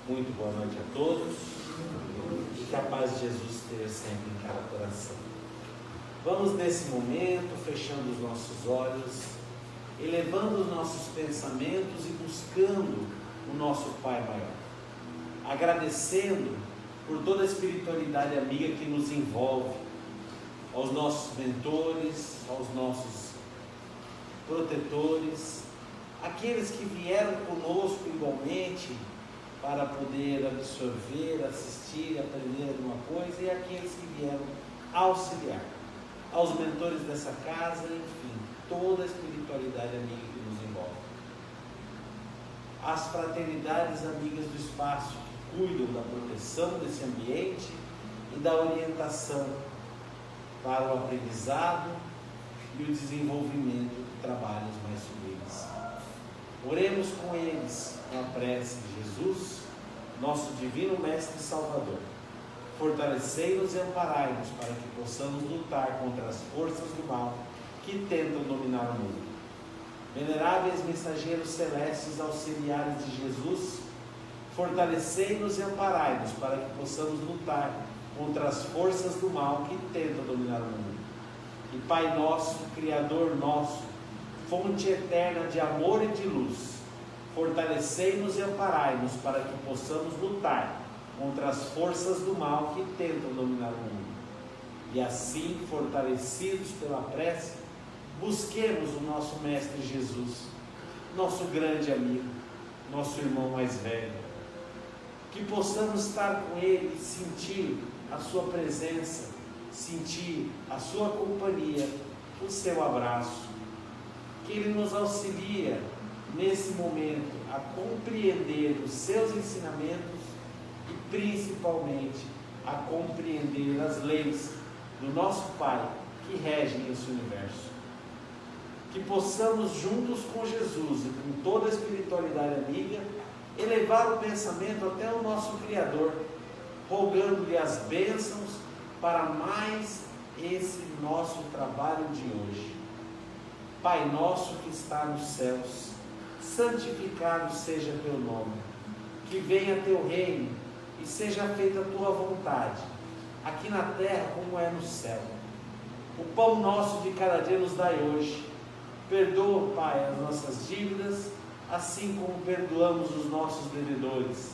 Muito boa noite a todos e que a paz de Jesus esteja sempre em cada coração. Vamos nesse momento fechando os nossos olhos, elevando os nossos pensamentos e buscando o nosso Pai maior, agradecendo por toda a espiritualidade amiga que nos envolve, aos nossos mentores, aos nossos protetores, aqueles que vieram conosco igualmente para poder absorver, assistir, aprender alguma coisa, e aqueles que vieram auxiliar, aos mentores dessa casa, enfim, toda a espiritualidade amiga que nos envolve. As fraternidades amigas do espaço que cuidam da proteção desse ambiente e da orientação para o aprendizado e o desenvolvimento de trabalhos mais sublimes. Oremos com eles com a prece de Jesus, nosso divino Mestre e Salvador. Fortalecei-nos e amparai-nos para que possamos lutar contra as forças do mal que tentam dominar o mundo. Veneráveis mensageiros celestes, auxiliares de Jesus, fortalecei-nos e amparai-nos para que possamos lutar contra as forças do mal que tentam dominar o mundo. E Pai nosso, Criador nosso, fonte eterna de amor e de luz, fortalecei-nos e amparai-nos para que possamos lutar contra as forças do mal que tentam dominar o mundo. E assim, fortalecidos pela prece, busquemos o nosso Mestre Jesus, nosso grande amigo, nosso irmão mais velho, que possamos estar com ele, sentir a sua presença, sentir a sua companhia, o seu abraço, que ele nos auxilia nesse momento a compreender os seus ensinamentos e principalmente a compreender as leis do nosso Pai que regem esse universo. Que possamos juntos com Jesus e com toda a espiritualidade amiga elevar o pensamento até o nosso Criador, rogando-lhe as bênçãos para mais esse nosso trabalho de hoje. Pai nosso que está nos céus, santificado seja teu nome, que venha teu reino e seja feita a tua vontade, aqui na terra como é no céu. O pão nosso de cada dia nos dai hoje. Perdoa, Pai, as nossas dívidas, assim como perdoamos os nossos devedores.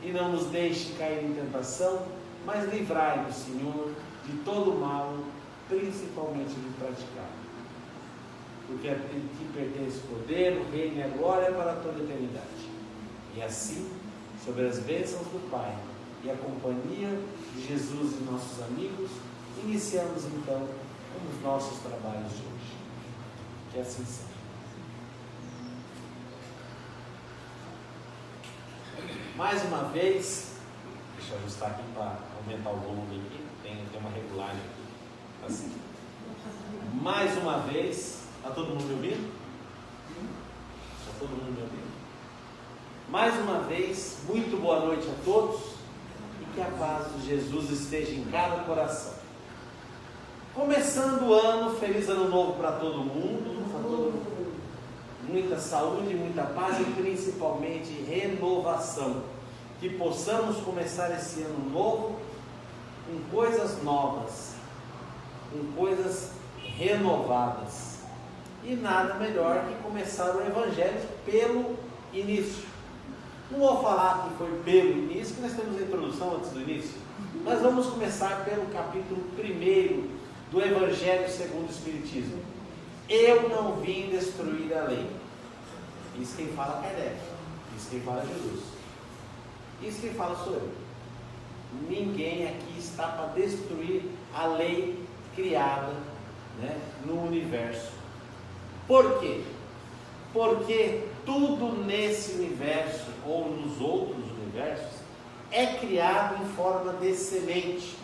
E não nos deixe cair em tentação, mas livrai-nos, Senhor, de todo mal, principalmente de praticar. Porque a ti pertence o poder, o reino e a glória para toda a eternidade. E assim, sobre as bênçãos do Pai e a companhia de Jesus e nossos amigos, iniciamos então os nossos trabalhos de hoje. Que assim seja. Mais uma vez, deixa eu ajustar aqui para aumentar o volume aqui, tem uma regulagem aqui, assim. Mais uma vez, está todo mundo me ouvindo? Está todo mundo me ouvindo? Mais uma vez, muito boa noite a todos e que a paz de Jesus esteja em cada coração. Começando o ano, feliz ano novo para todo mundo, muita saúde, muita paz e principalmente renovação. Que possamos começar esse ano novo com coisas novas, com coisas renovadas. E nada melhor que começar o Evangelho pelo início. Não vou falar que foi pelo início, que nós temos a introdução antes do início. Mas vamos começar pelo capítulo 1 do Evangelho segundo o Espiritismo. Eu não vim destruir a lei. Isso quem fala é Kardec. Isso quem fala é Jesus. Isso quem fala sou eu. Ninguém aqui está para destruir a lei criada, né, no universo. Por quê? Porque tudo nesse universo, ou nos outros universos, é criado em forma de semente.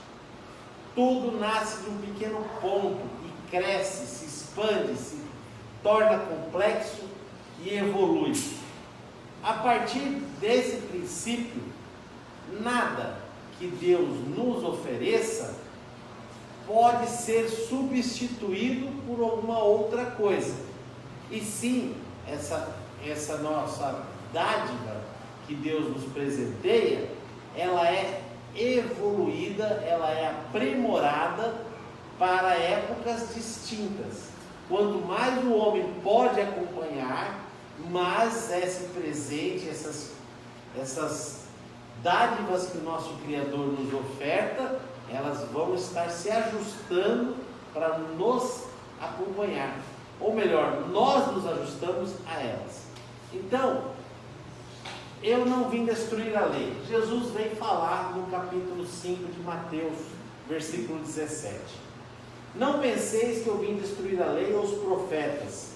Tudo nasce de um pequeno ponto e cresce, se expande, se torna complexo e evolui. A partir desse princípio, nada que Deus nos ofereça pode ser substituído por alguma outra coisa. E sim, essa nossa dádiva que Deus nos presenteia, ela é evoluída, ela é aprimorada para épocas distintas. Quanto mais o homem pode acompanhar, mais esse presente, essas dádivas que o nosso Criador nos oferta, elas vão estar se ajustando para nos acompanhar. Ou melhor, nós nos ajustamos a elas. Então, eu não vim destruir a lei. Jesus vem falar no capítulo 5 de Mateus, versículo 17. Não penseis que eu vim destruir a lei ou os profetas.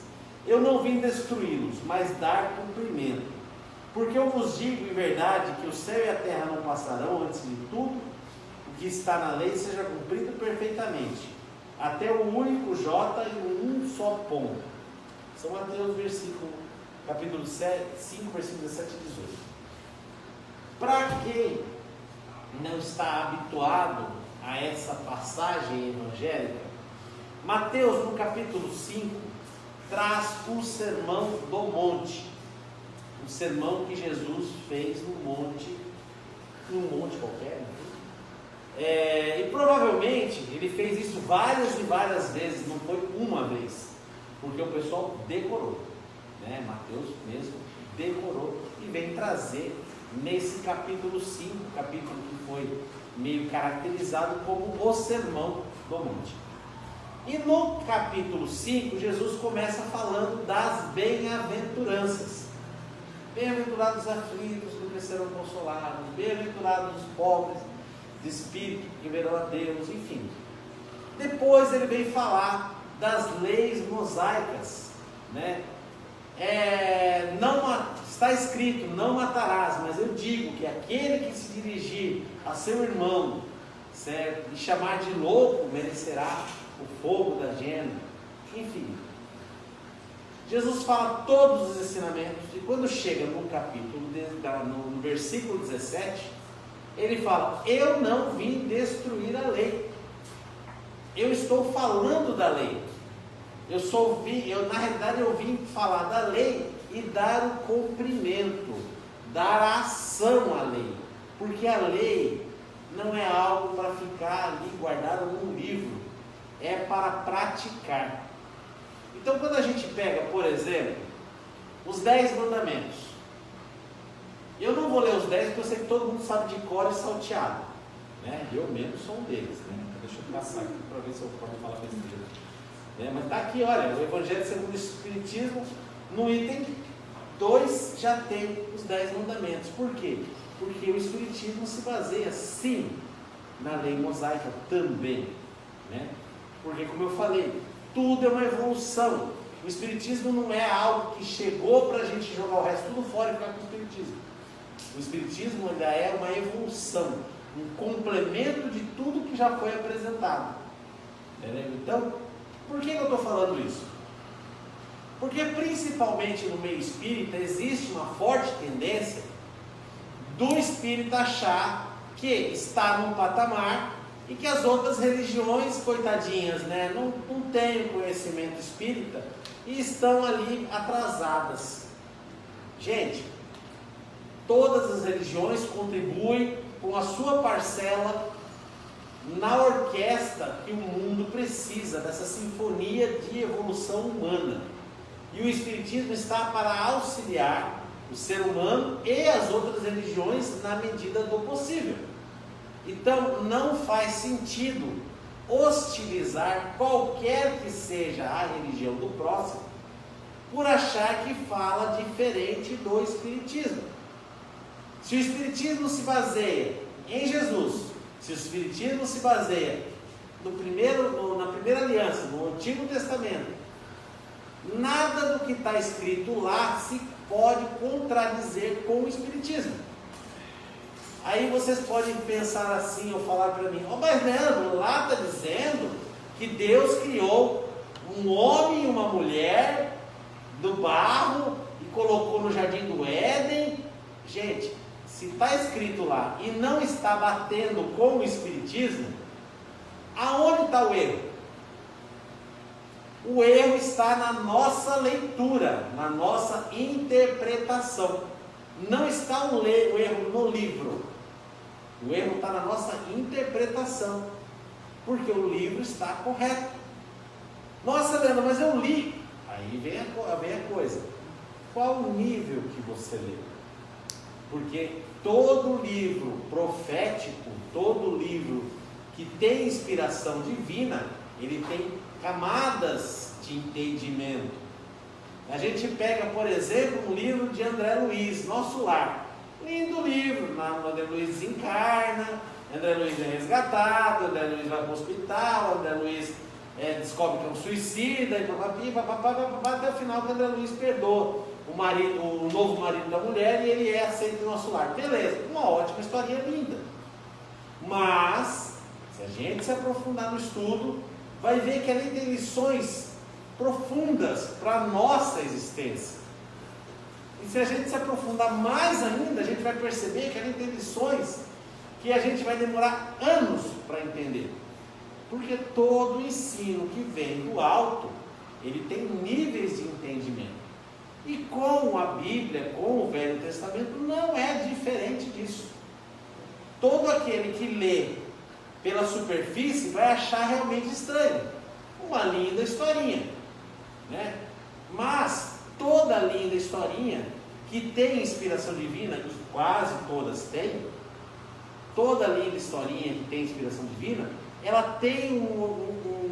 Eu não vim destruí-los, mas dar cumprimento. Porque eu vos digo em verdade que o céu e a terra não passarão antes de tudo o que está na lei seja cumprido perfeitamente. Até o único J e um só ponto. São Mateus, capítulo 5, versículos 17 e 18. Para quem não está habituado a essa passagem evangélica, Mateus, no capítulo 5, traz o sermão do monte. Um sermão que Jesus fez num monte qualquer, e provavelmente ele fez isso várias e várias vezes, não foi uma vez, porque o pessoal decorou, Mateus mesmo decorou e vem trazer nesse capítulo 5, capítulo que foi meio caracterizado como o sermão do monte. E no capítulo 5, Jesus começa falando das bem-aventuranças. Bem-aventurados os aflitos, porque serão consolados. Bem-aventurados os pobres de espírito, que verão a Deus, enfim. Depois ele vem falar das leis mosaicas, está escrito, não matarás, mas eu digo que aquele que se dirigir a seu irmão, certo, e chamar de louco, merecerá o fogo da gema. Enfim, Jesus fala todos os ensinamentos, e quando chega no capítulo, no versículo 17, ele fala: eu não vim destruir a lei, eu estou falando da lei, na realidade eu vim falar da lei e dar o cumprimento, dar a ação à lei, porque a lei não é algo para ficar ali guardado num livro, é para praticar. Então, quando a gente pega, por exemplo, os 10 mandamentos, eu não vou ler os 10 porque eu sei que todo mundo sabe de cor e salteado, eu mesmo sou um deles, deixa eu passar aqui para ver se eu posso falar besteira, mas está aqui, olha, o Evangelho segundo o Espiritismo, no item 2 já tem os 10 mandamentos. Por quê? Porque o Espiritismo se baseia sim na lei mosaica também, porque, como eu falei, tudo é uma evolução. O Espiritismo não é algo que chegou para a gente jogar o resto tudo fora e ficar com o Espiritismo. O Espiritismo ainda é uma evolução, um complemento de tudo que já foi apresentado. Entendeu? Então, por que eu estou falando isso? Porque principalmente no meio espírita existe uma forte tendência do espírita achar que está num patamar e que as outras religiões, coitadinhas, não têm conhecimento espírita e estão ali atrasadas. Gente, todas as religiões contribuem com a sua parcela na orquestra que o mundo precisa, dessa sinfonia de evolução humana. E o Espiritismo está para auxiliar o ser humano e as outras religiões na medida do possível. Então, não faz sentido hostilizar qualquer que seja a religião do próximo por achar que fala diferente do Espiritismo. Se o Espiritismo se baseia em Jesus, se o Espiritismo se baseia na primeira aliança, no Antigo Testamento, nada do que está escrito lá se pode contradizer com o Espiritismo. Aí vocês podem pensar assim, ou falar para mim: mas Leandro, lá está dizendo que Deus criou um homem e uma mulher do barro e colocou no jardim do Éden. Gente, se está escrito lá e não está batendo com o Espiritismo, aonde está o erro? O erro está na nossa leitura, na nossa interpretação. Não está o erro no livro. O erro está na nossa interpretação. Porque o livro está correto. Nossa, Leandro, mas eu li. Aí vem a coisa. Qual o nível que você leu? Porque todo livro profético, todo livro que tem inspiração divina, ele tem camadas de entendimento. A gente pega, por exemplo, um livro de André Luiz, Nosso Lar. Lindo livro, André Luiz desencarna, André Luiz é resgatado, André Luiz vai para o hospital, André Luiz descobre que é um suicida, e até o final que André Luiz perdoa o novo marido da mulher e ele é aceito no Nosso Lar. Beleza, uma ótima historinha linda. Mas, se a gente se aprofundar no estudo, vai ver que ela tem lições profundas para a nossa existência. E se a gente se aprofundar mais ainda, a gente vai perceber que ela tem lições que a gente vai demorar anos para entender. Porque todo ensino que vem do alto, ele tem níveis de entendimento. E com a Bíblia, com o Velho Testamento, não é diferente disso. Todo aquele que lê pela superfície vai achar realmente estranho. Uma linda historinha, né? Mas toda linda historinha que tem inspiração divina, e quase todas têm, toda linda historinha que tem inspiração divina, ela tem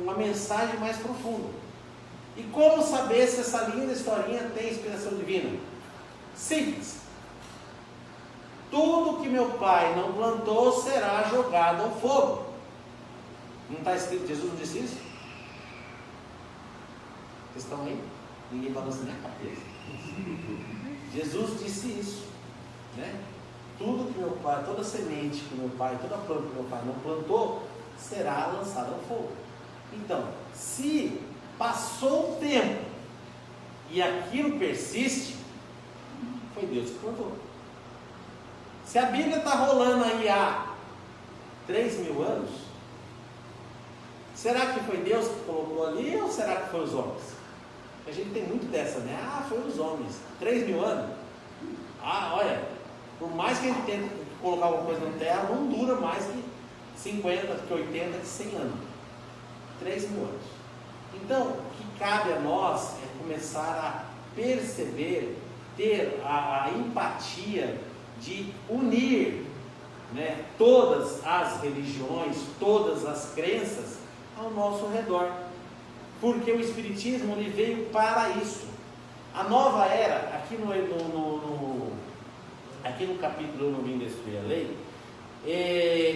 uma mensagem mais profunda. E como saber se essa linda historinha tem inspiração divina? Simples. Tudo que meu pai não plantou será jogado ao fogo. Não está escrito, Jesus não disse isso? Vocês estão aí? Ninguém balança nem a cabeça. Jesus disse isso, né? Tudo que meu pai, toda semente que meu pai, toda planta que meu pai não plantou, será lançada ao fogo. Então, se passou o tempo e aquilo persiste, foi Deus que plantou. Se a Bíblia está rolando aí há 3.000 anos, será que foi Deus que colocou ali ou será que foi os homens? A gente tem muito dessa, né? Foi os homens. 3.000 anos? Olha, por mais que a gente tente colocar alguma coisa na terra, não dura mais que 50, que 80, que 100 anos. 3.000 anos. Então, o que cabe a nós é começar a perceber, ter a empatia de unir, né, todas as religiões, todas as crenças ao nosso redor. Porque o Espiritismo ele veio para isso. A nova era, aqui no capítulo Eu Não Vim Destruir a Lei,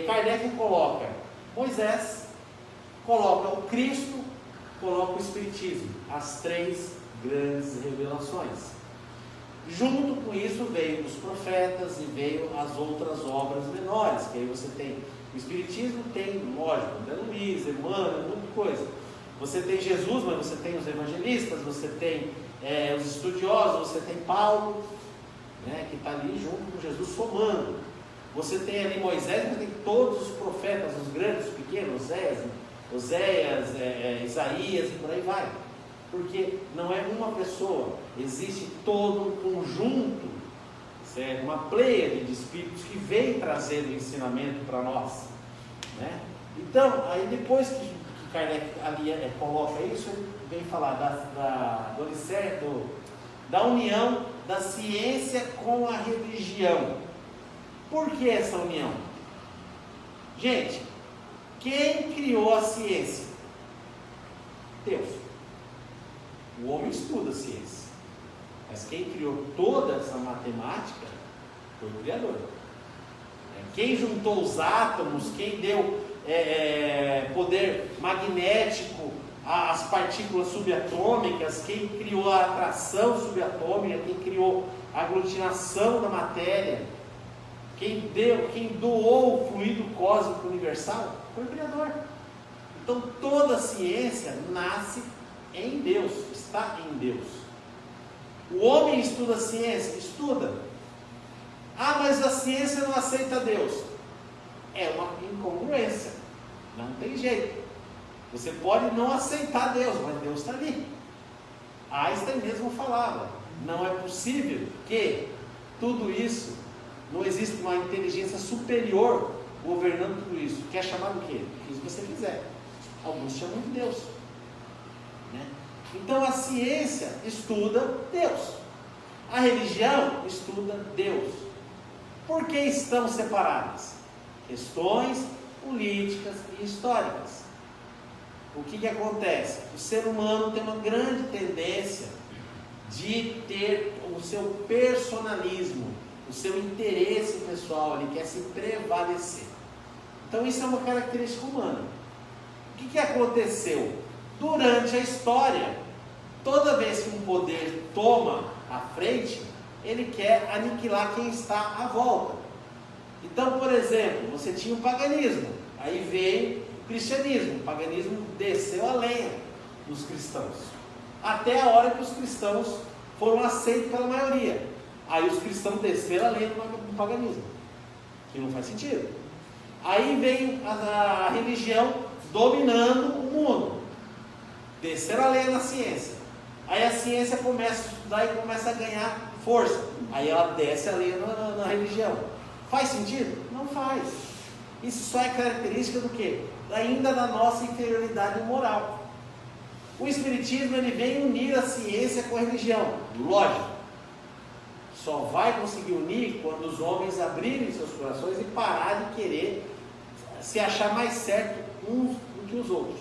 Kardec coloca Moisés, coloca o Cristo, coloca o Espiritismo, as três grandes revelações. Junto com isso veio os profetas e veio as outras obras menores, que aí você tem, o Espiritismo tem, lógico, André Luiz, Emmanuel, muita coisa. Você tem Jesus, mas você tem os evangelistas, você tem os estudiosos, você tem Paulo, né, que está ali junto com Jesus somando. Você tem ali Moisés, mas tem todos os profetas, os grandes, os pequenos, Oséias, Isaías e por aí vai. Porque não é uma pessoa, existe todo um conjunto, certo? Uma pleiade de espíritos que vem trazendo ensinamento para nós, né? Então, aí depois que Kardec ali coloca isso, ele vem falar do alicerce, da união da ciência com a religião. Por que essa união? Gente, quem criou a ciência? Deus. O homem estuda a ciência, mas quem criou toda essa matemática foi o Criador. Quem juntou os átomos, quem deu poder magnético às partículas subatômicas, quem criou a atração subatômica, quem criou a aglutinação da matéria, quem doou o fluido cósmico universal, foi o Criador. Então toda a ciência nasce em Deus, está em Deus. O homem estuda a ciência? Estuda. Mas a ciência não aceita Deus. É uma incongruência, não tem jeito. Você pode não aceitar Deus, mas Deus está ali. Einstein mesmo falava, não é possível que tudo isso, não existe uma inteligência superior governando tudo isso. Quer chamar do quê? O que você quiser. Alguns chamam de Deus, né? Então a ciência estuda Deus, a religião estuda Deus. Por que estão separadas? Questões políticas e históricas. O que acontece? O ser humano tem uma grande tendência de ter o seu personalismo, o seu interesse pessoal, ele quer se prevalecer. Então isso é uma característica humana. O que aconteceu? Durante a história, toda vez que um poder toma a frente, ele quer aniquilar quem está à volta. Então, por exemplo, você tinha o paganismo, aí veio o cristianismo, o paganismo desceu a lenha dos cristãos, até a hora que os cristãos foram aceitos pela maioria. Aí os cristãos desceram a lenha do paganismo, que não faz sentido. Aí veio a religião dominando o mundo, desceram a lenha na ciência. Aí a ciência começa a estudar e começa a ganhar força, aí ela desce a lenha na religião. Faz sentido? Não faz. Isso só é característica do quê? Ainda da nossa inferioridade moral. O Espiritismo, ele vem unir a ciência com a religião. Lógico. Só vai conseguir unir quando os homens abrirem seus corações e parar de querer se achar mais certo uns do que os outros.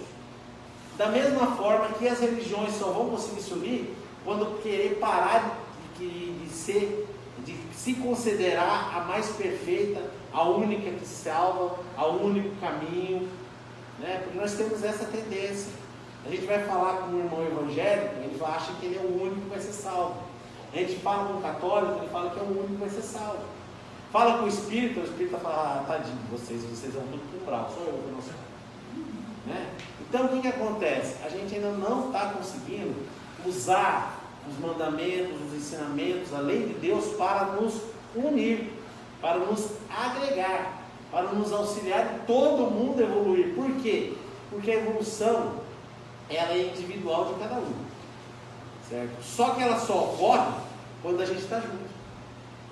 Da mesma forma que as religiões só vão conseguir se unir quando querer parar de se considerar a mais perfeita, a única que salva, o único caminho, né? Porque nós temos essa tendência. A gente vai falar com um irmão evangélico, ele acha que ele é o único que vai ser salvo. A gente fala com um católico, ele fala que é o único que vai ser salvo. Fala com o espírita fala, tadinho de vocês vão tudo pro umbral, só eu que não sei. Né? Então o que acontece? A gente ainda não está conseguindo usar os mandamentos, os ensinamentos, a lei de Deus para nos unir, para nos agregar, para nos auxiliar de todo mundo evoluir. Por quê? Porque a evolução, ela é individual de cada um, certo? Só que ela só ocorre quando a gente está junto.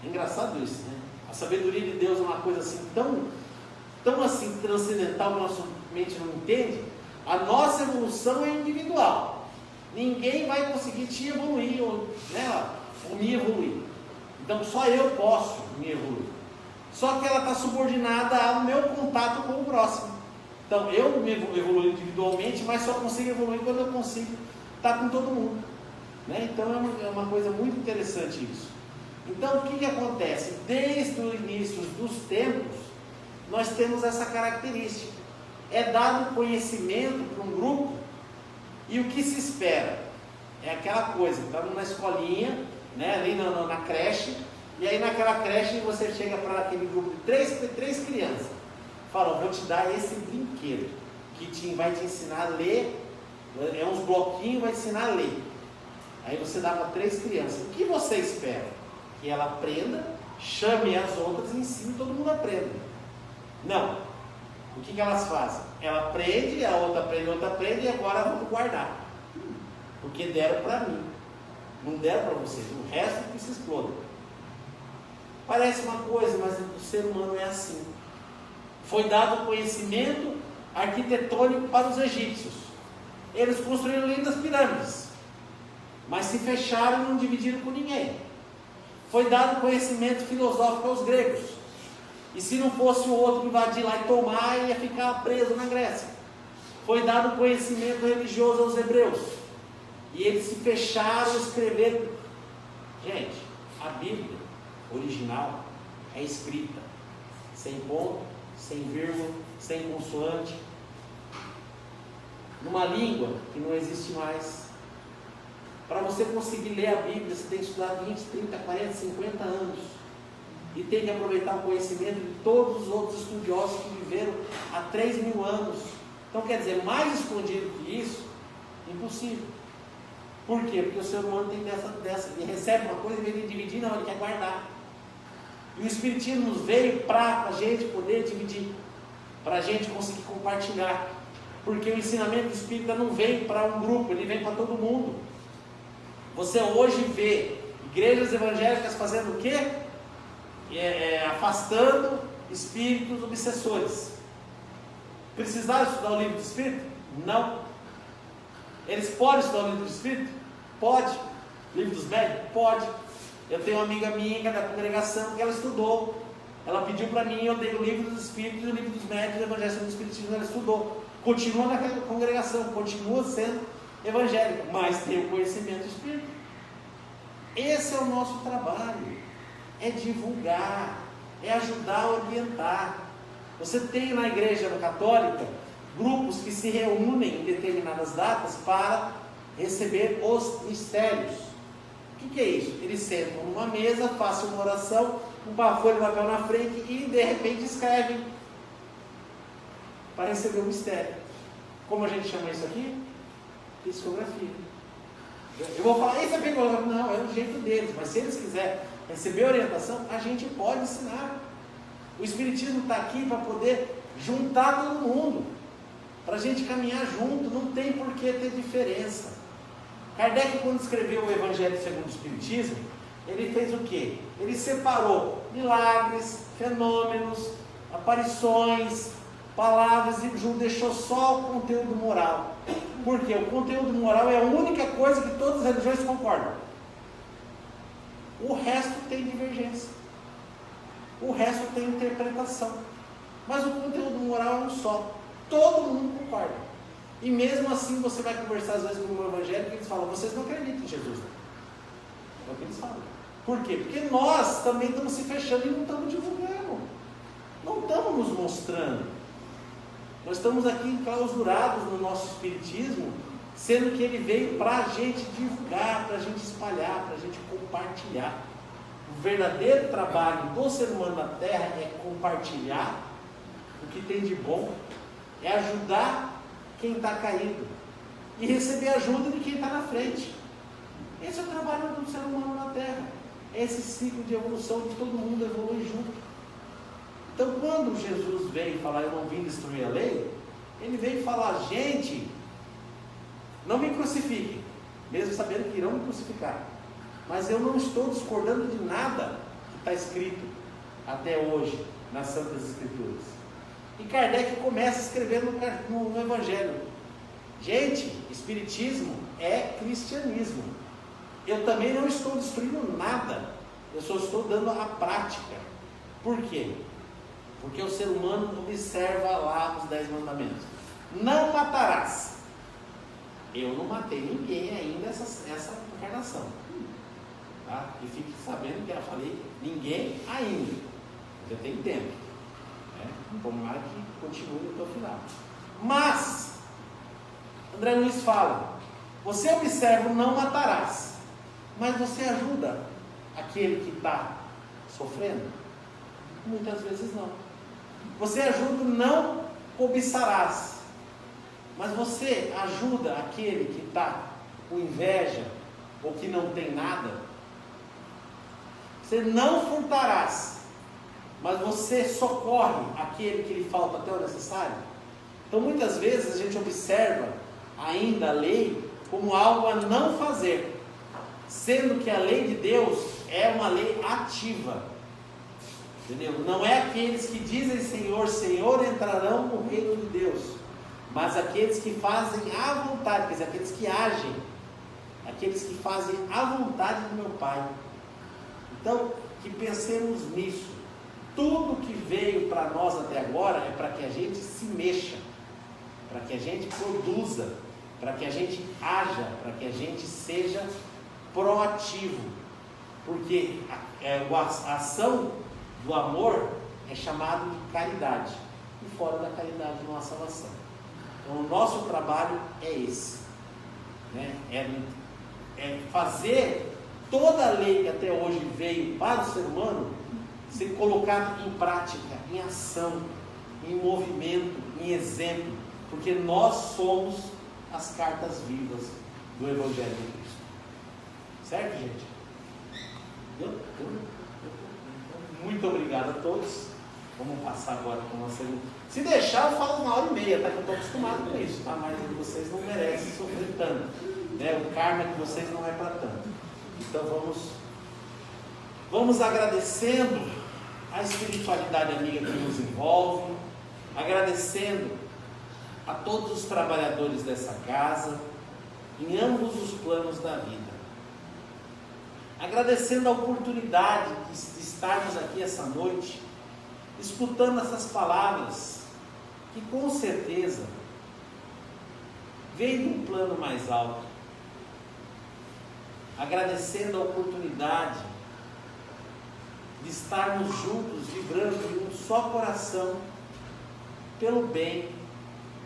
É engraçado isso, né? A sabedoria de Deus é uma coisa assim tão assim transcendental que a nossa mente não entende. A nossa evolução é individual. Ninguém vai conseguir te evoluir, ou me evoluir. Então só eu posso me evoluir. Só que ela está subordinada ao meu contato com o próximo. Então eu me evoluo individualmente, mas só consigo evoluir quando eu consigo estar com todo mundo, né? Então é uma coisa muito interessante isso. Então o que acontece? Desde o início dos tempos, nós temos essa característica. É dado conhecimento para um grupo. E o que se espera? É aquela coisa, estamos na escolinha, né, ali na creche, e aí naquela creche você chega para aquele grupo de três crianças, fala, vou te dar esse brinquedo, que vai te ensinar a ler, é uns bloquinhos, vai te ensinar a ler. Aí você dá para 3 crianças, o que você espera? Que ela aprenda, chame as outras e ensine, todo mundo aprenda. Não. O que elas fazem? Ela aprende, a outra aprende, e agora vamos guardar. Porque deram para mim. Não deram para vocês. O resto que se exploda. Parece uma coisa, mas o ser humano é assim. Foi dado conhecimento arquitetônico para os egípcios. Eles construíram lindas pirâmides. Mas se fecharam e não dividiram com ninguém. Foi dado conhecimento filosófico aos gregos. E se não fosse o outro invadir lá e tomar, ia ficar preso na Grécia. Foi dado conhecimento religioso aos hebreus. E eles se fecharam e escreveram. Gente, a Bíblia original é escrita sem ponto, sem vírgula, sem consoante, numa língua que não existe mais. Para você conseguir ler a Bíblia, você tem que estudar 20, 30, 40, 50 anos. E tem que aproveitar o conhecimento de todos os outros estudiosos que viveram há 3.000 anos. Então, quer dizer, mais escondido que isso, impossível. Por quê? Porque o ser humano tem ele recebe uma coisa e vem dividir, não, ele quer guardar. E o Espiritismo nos veio para a gente poder dividir, para a gente conseguir compartilhar. Porque o ensinamento espírita não vem para um grupo, ele vem para todo mundo. Você hoje vê igrejas evangélicas fazendo o quê? afastando espíritos obsessores. Precisaram estudar o livro do Espírito? Não. Eles podem estudar o livro do Espírito? Pode. Livro dos médios? Pode. Eu tenho uma amiga minha da congregação que ela estudou. Ela pediu para mim, eu dei o livro dos Espíritos, o livro dos médios, o Evangelho do Espiritismo, ela estudou. Continua na congregação, continua sendo evangélica, mas tem o conhecimento do Espírito. Esse é o nosso trabalho, é divulgar, é ajudar a orientar. Você tem na igreja católica grupos que se reúnem em determinadas datas para receber os mistérios. O que é isso? Eles sentam numa mesa, fazem uma oração, uma folha de papel na frente e de repente escrevem para receber o mistério. Como a gente chama isso aqui? Psicografia. Eu vou falar, isso é psicografia. Não, é o jeito deles, mas se eles quiserem receber orientação, a gente pode ensinar. O Espiritismo está aqui para poder juntar todo mundo, para a gente caminhar junto, não tem por que ter diferença. Kardec, quando escreveu o Evangelho segundo o Espiritismo, ele fez o quê? Ele separou milagres, fenômenos, aparições, palavras e deixou só o conteúdo moral. Por quê? O conteúdo moral é a única coisa que todas as religiões concordam. O resto tem divergência. O resto tem interpretação. Mas o conteúdo moral é um só. Todo mundo concorda. E mesmo assim você vai conversar às vezes com o evangélico e eles falam, vocês não acreditam em Jesus. É o que eles falam. Por quê? Porque nós também estamos se fechando e não estamos divulgando. Não estamos nos mostrando. Nós estamos aqui enclausurados no nosso espiritismo, sendo que ele veio para a gente divulgar, para a gente espalhar, para a gente compartilhar. O verdadeiro trabalho do ser humano na Terra é compartilhar o que tem de bom, é ajudar quem está caído e receber ajuda de quem está na frente. Esse é o trabalho do ser humano na Terra. É esse ciclo de evolução de todo mundo evolui junto. Então, quando Jesus veio falar, eu não vim destruir a lei, ele veio falar, gente, não me crucifiquem, mesmo sabendo que irão me crucificar, mas eu não estou discordando de nada que está escrito até hoje nas Santas Escrituras. E Kardec começa escrevendo no Evangelho, gente, Espiritismo é cristianismo. Eu também não estou destruindo nada, eu só estou dando a prática. Por quê? Porque o ser humano observa lá os 10 mandamentos. Não matarás. Eu não matei ninguém ainda essa encarnação. Tá? E fique sabendo que eu falei ninguém ainda. Já tem tempo. Né? Tomara que continue até o final. Mas, André Luiz fala, você observa o não matarás, mas você ajuda aquele que está sofrendo? Muitas vezes não. Você ajuda o não cobiçarás, mas você ajuda aquele que está com inveja ou que não tem nada? Você não furtarás, mas você socorre aquele que lhe falta até o necessário? Então muitas vezes a gente observa ainda a lei como algo a não fazer, sendo que a lei de Deus é uma lei ativa. Entendeu? Não é aqueles que dizem Senhor, Senhor entrarão no reino de Deus, mas aqueles que fazem a vontade, quer dizer, aqueles que agem, aqueles que fazem a vontade do meu Pai. Então, que pensemos nisso. Tudo que veio para nós até agora é para que a gente se mexa, para que a gente produza, para que a gente haja, para que a gente seja proativo, porque a ação do amor é chamado de caridade, e fora da caridade não há salvação. Então o nosso trabalho é esse, né? É fazer toda a lei que até hoje veio para o ser humano ser colocada em prática, em ação, em movimento, em exemplo, porque nós somos as cartas vivas do Evangelho de Cristo. Certo, gente? Muito obrigado a todos. Vamos passar agora para uma segunda. Se deixar, eu falo 1h30, tá? Que eu estou acostumado com isso, tá? Mas vocês não merecem sofrer tanto, né? O karma de vocês não é para tanto. Então vamos agradecendo a espiritualidade amiga que nos envolve, agradecendo a todos os trabalhadores dessa casa, em ambos os planos da vida. Agradecendo a oportunidade de estarmos aqui essa noite, escutando essas palavras, que com certeza vem de um plano mais alto. Agradecendo a oportunidade de estarmos juntos, vibrando em um só coração, pelo bem,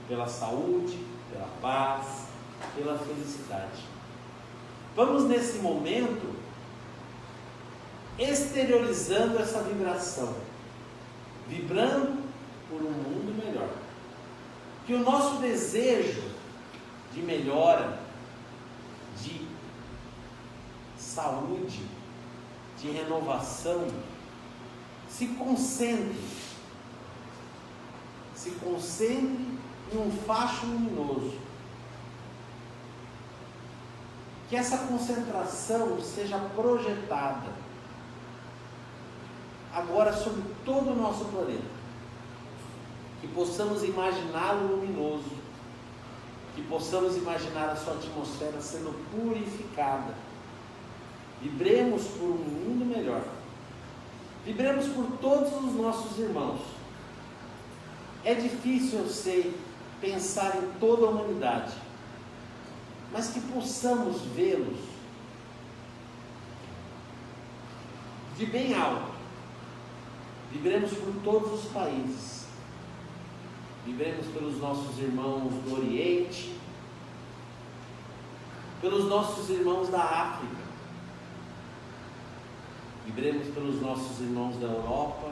pela saúde, pela paz, pela felicidade. Vamos nesse momento exteriorizando essa vibração, vibrando por um mundo melhor. Que o nosso desejo de melhora, de saúde, de renovação, se concentre em um facho luminoso. Que essa concentração seja projetada agora sobre todo o nosso planeta. Que possamos imaginá-lo luminoso, que possamos imaginar a sua atmosfera sendo purificada. Vibremos por um mundo melhor. Vibremos por todos os nossos irmãos. É difícil, eu sei, pensar em toda a humanidade, mas que possamos vê-los de bem alto. Vibremos por todos os países. Vibremos pelos nossos irmãos do Oriente, pelos nossos irmãos da África. Vibremos pelos nossos irmãos da Europa,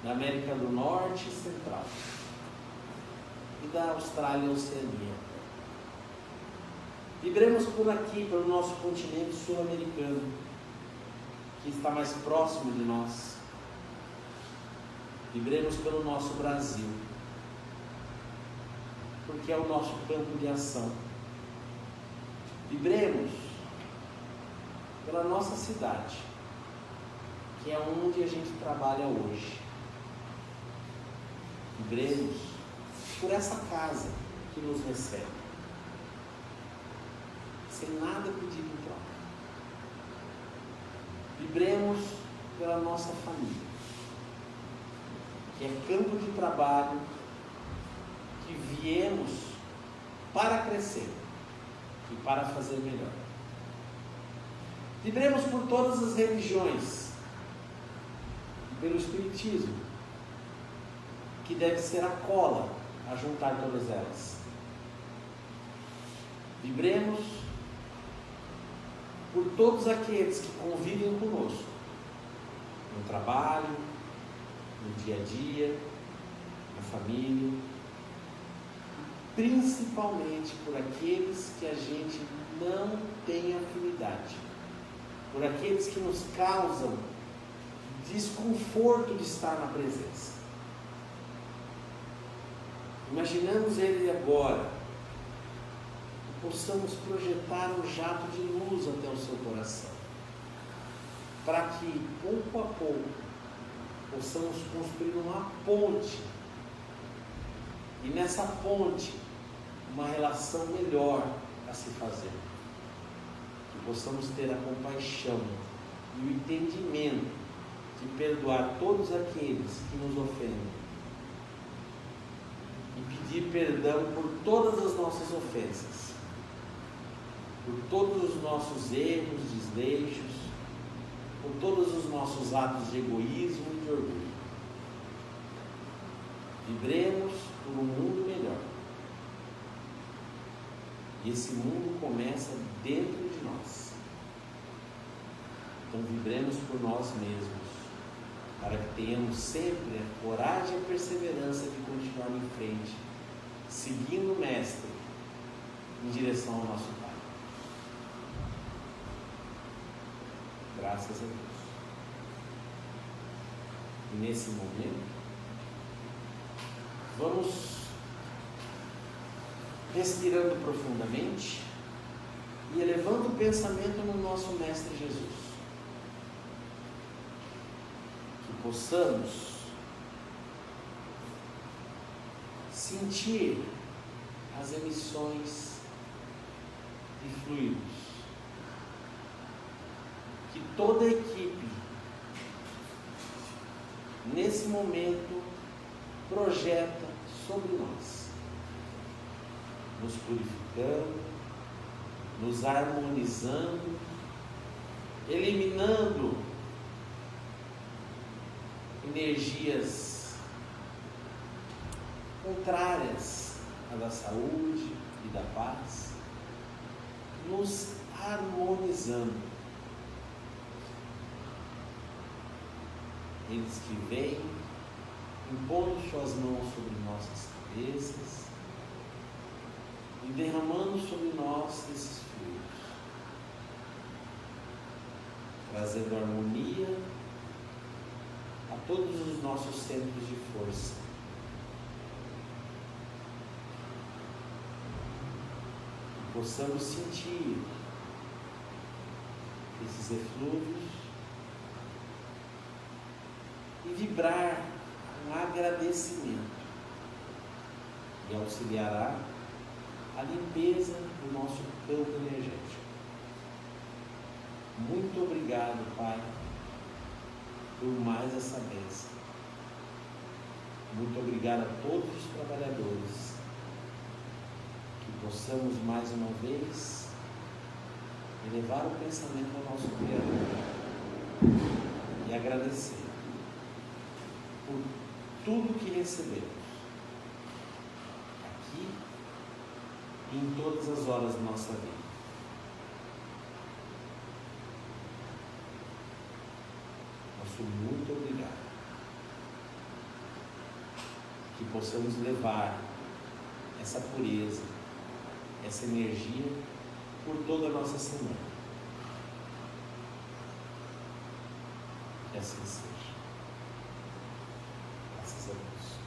da América do Norte e Central, e da Austrália e Oceania. Vibremos por aqui, pelo nosso continente sul-americano, que está mais próximo de nós. Vibremos pelo nosso Brasil, porque é o nosso campo de ação. Vibremos pela nossa cidade, que é onde a gente trabalha hoje. Vibremos por essa casa que nos recebe, sem nada pedido em troca. Vibremos pela nossa família, que é campo de trabalho, que viemos para crescer e para fazer melhor. Vibremos por todas as religiões e pelo Espiritismo, que deve ser a cola a juntar todas elas. Vibremos por todos aqueles que convivem conosco, no trabalho, no dia a dia, na família, principalmente por aqueles que a gente não tem afinidade, por aqueles que nos causam desconforto de estar na presença. Imaginamos ele agora, e possamos projetar um jato de luz até o seu coração, para que pouco a pouco possamos construir uma ponte, e nessa ponte uma relação melhor a se fazer, que possamos ter a compaixão e o entendimento de perdoar todos aqueles que nos ofendem e pedir perdão por todas as nossas ofensas, por todos os nossos erros, desleixos, por todos os nossos atos de egoísmo e de orgulho. Vibremos por um mundo melhor. E esse mundo começa dentro de nós. Então vibremos por nós mesmos, para que tenhamos sempre a coragem e a perseverança de continuar em frente, seguindo o Mestre em direção ao nosso Pai. Graças a Deus. E nesse momento, vamos respirando profundamente e elevando o pensamento no nosso Mestre Jesus. possamos sentir as emissões de fluidos que toda a equipe nesse momento projeta sobre nós, nos purificando, nos harmonizando, eliminando energias contrárias à da saúde e da paz, nos harmonizando. Eles que vêm impondo suas mãos sobre nossas cabeças e derramando sobre nós esses fluidos, trazendo harmonia a todos os nossos centros de força. E possamos sentir esses eflúvios e vibrar um agradecimento e auxiliará a limpeza do nosso campo energético. Muito obrigado, Pai, por mais essa bênção. Muito obrigado a todos os trabalhadores, que possamos mais uma vez elevar o pensamento ao nosso Criador e agradecer por tudo que recebemos aqui e em todas as horas da nossa vida. Nosso muito obrigado. Que possamos levar essa pureza, essa energia por toda a nossa semana. Que assim seja. Graças a Deus.